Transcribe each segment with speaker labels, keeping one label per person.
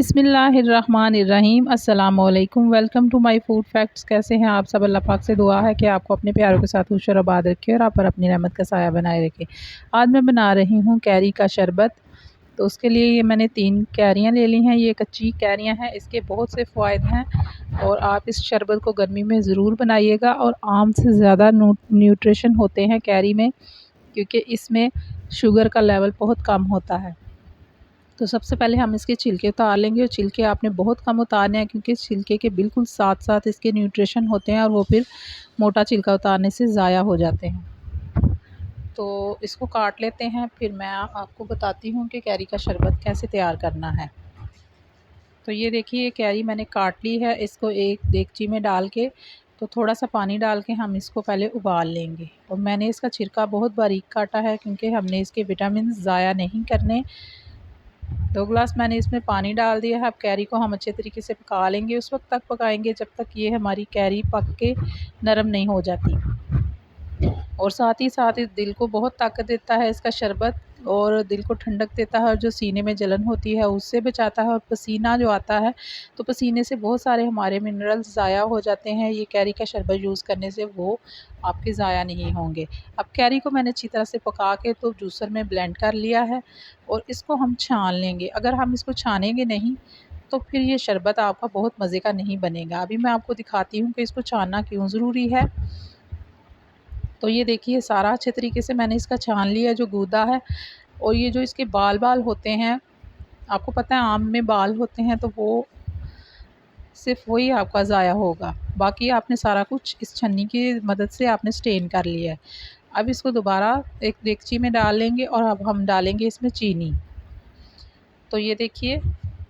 Speaker 1: बिस्मिल्लाहिर्रहमानिर्रहीम। अस्सलामुअलैकुम। Welcome to my food facts. कैसे हैं आप सब? अल्लाह पाक से दुआ है कि आपको अपने प्यारों के साथ खुश और आबाद रखे और आप पर अपनी रहमत का साया बनाए रखे। आज मैं बना रही हूँ कैरी का शरबत। तो उसके लिए ये मैंने 3 कैरियाँ ले ली हैं। ये कच्ची कैरियाँ हैं, इसके बहुत से फ़ायदे हैं और आप इस शरबत को गर्मी में ज़रूर बनाइएगा। और आम से ज़्यादा न्यूट्रिशन होते हैं कैरी में, क्योंकि इसमें शुगर का लेवल बहुत कम होता है। तो सबसे पहले हम इसके छिलके उतार लेंगे और छिलके आपने बहुत कम उतारने हैं, क्योंकि छिलके के बिल्कुल साथ साथ इसके न्यूट्रिशन होते हैं और वो फिर मोटा छिलका उतारने से ज़ाया हो जाते हैं। तो इसको काट लेते हैं, फिर मैं आपको बताती हूँ कि कैरी का शरबत कैसे तैयार करना है। तो ये देखिए, ये कैरी मैंने काट ली है। इसको एक देगची में डाल के तो थोड़ा सा पानी डाल के हम इसको पहले उबाल लेंगे। और मैंने इसका छिलका बहुत बारीक काटा है, क्योंकि हमने इसके विटामिन ज़ाया नहीं करने। 2 गिलास मैंने इसमें पानी डाल दिया है। अब कैरी को हम अच्छे तरीके से पका लेंगे। उस वक्त तक पकाएंगे जब तक ये हमारी कैरी पक के नरम नहीं हो जाती। और साथ ही साथ इस दिल को बहुत ताकत देता है इसका शरबत, और दिल को ठंडक देता है, और जो सीने में जलन होती है उससे बचाता है। और पसीना जो आता है, तो पसीने से बहुत सारे हमारे मिनरल्स ज़ाया हो जाते हैं। ये कैरी का शरबत यूज़ करने से वो आपके ज़ाया नहीं होंगे। अब कैरी को मैंने अच्छी तरह से पका के तो जूसर में ब्लेंड कर लिया है और इसको हम छान लेंगे। अगर हम इसको छानेंगे नहीं तो फिर ये शरबत आपका बहुत मज़े का नहीं बनेगा। अभी मैं आपको दिखाती हूँ कि इसको छानना क्यों ज़रूरी है। तो ये देखिए, सारा अच्छे तरीके से मैंने इसका छान लिया जो गूदा है। और ये जो इसके बाल होते हैं, आपको पता है आम में बाल होते हैं, तो वो सिर्फ वही आपका ज़ाया होगा। बाकी आपने सारा कुछ इस छन्नी की मदद से आपने स्टेन कर लिया है। अब इसको दोबारा एक देगची में डाल लेंगे और अब हम डालेंगे इसमें चीनी। तो ये देखिए,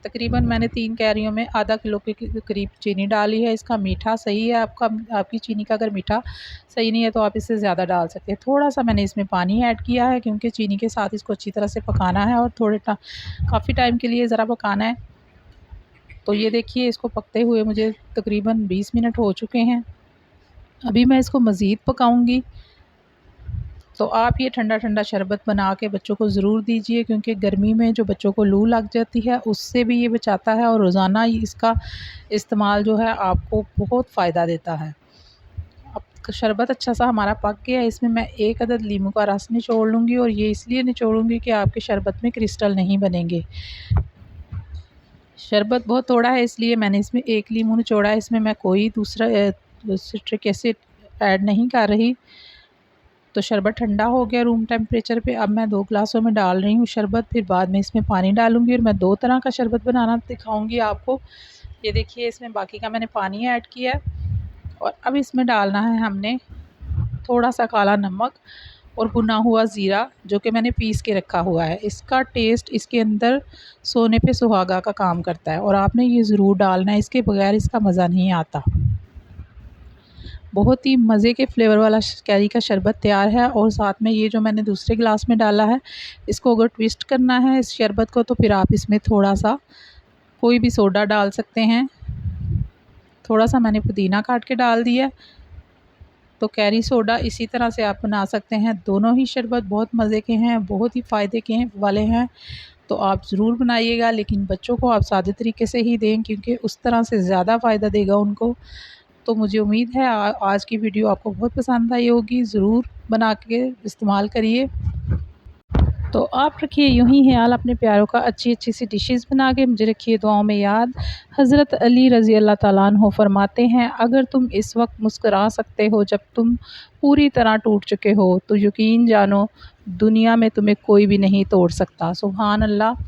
Speaker 1: तकरीबन मैंने 3 कैरियों में आधा किलो के करीब चीनी डाली है। इसका मीठा सही है आपकी चीनी का अगर मीठा सही नहीं है तो आप इससे ज़्यादा डाल सकते हैं। थोड़ा-सा मैंने इसमें पानी ऐड किया है, क्योंकि चीनी के साथ इसको अच्छी तरह से पकाना है और काफ़ी टाइम के लिए ज़रा पकाना है। तो ये देखिए, इसको पकते हुए मुझे तकरीबन 20 मिनट हो चुके हैं। अभी मैं इसको मज़ीद पकाऊँगी। तो आप ये ठंडा शरबत बना के बच्चों को ज़रूर दीजिए, क्योंकि गर्मी में जो बच्चों को लू लग जाती है उससे भी ये बचाता है। और रोज़ाना इसका इस्तेमाल जो है आपको बहुत फ़ायदा देता है। अब शरबत अच्छा सा हमारा पक गया है। इसमें मैं 1 अदद लीमू का रस निचोड़ लूँगी, और ये इसलिए निचोड़ूँगी कि आपके शरबत में क्रिस्टल नहीं बनेंगे। शरबत बहुत थोड़ा है, इसलिए मैंने इसमें 1 लीमू निचोड़ा है। इसमें मैं कोई दूसरा सिट्रिक एसिड ऐड नहीं कर रही। तो शरबत ठंडा हो गया रूम टेम्परेचर पे। अब मैं 2 ग्लासों में डाल रही हूँ शरबत, फिर बाद में इसमें पानी डालूँगी और मैं 2 तरह का शरबत बनाना दिखाऊँगी आपको। ये देखिए, इसमें बाकी का मैंने पानी ऐड किया है। और अब इसमें डालना है हमने थोड़ा-सा काला नमक और भुना हुआ ज़ीरा, जो कि मैंने पीस के रखा हुआ है। इसका टेस्ट इसके अंदर सोने पे सुहागा का काम करता है और आपने ये ज़रूर डालना है, इसके बगैर इसका मज़ा नहीं आता। बहुत ही मज़े के फ्लेवर वाला कैरी का शरबत तैयार है। और साथ में ये जो मैंने दूसरे गिलास में डाला है, इसको अगर ट्विस्ट करना है इस शरबत को, तो फिर आप इसमें थोड़ा-सा कोई भी सोडा डाल सकते हैं। थोड़ा-सा मैंने पुदीना काट के डाल दिया। तो कैरी सोडा इसी तरह से आप बना सकते हैं। दोनों ही शरबत बहुत मज़े के हैं, बहुत ही फ़ायदे के वाले हैं। तो आप ज़रूर बनाइएगा, लेकिन बच्चों को आप सादे तरीके से ही दें, क्योंकि उस तरह से ज़्यादा फ़ायदा देगा उनको। तो मुझे उम्मीद है आज की वीडियो आपको बहुत पसंद आई होगी। ज़रूर बना के इस्तेमाल करिए। तो आप रखिए यूँ ही ख़याल अपने प्यारों का, अच्छी सी डिशेज़ बना के मुझे रखिए दुआओं में याद। हज़रत अली रज़ी अल्लाह ताला अन्हो फरमाते हैं, अगर तुम इस वक्त मुस्कुरा सकते हो जब तुम पूरी तरह टूट चुके हो, तो यकीन जानो दुनिया में तुम्हें कोई भी नहीं तोड़ सकता। सुभान अल्लाह।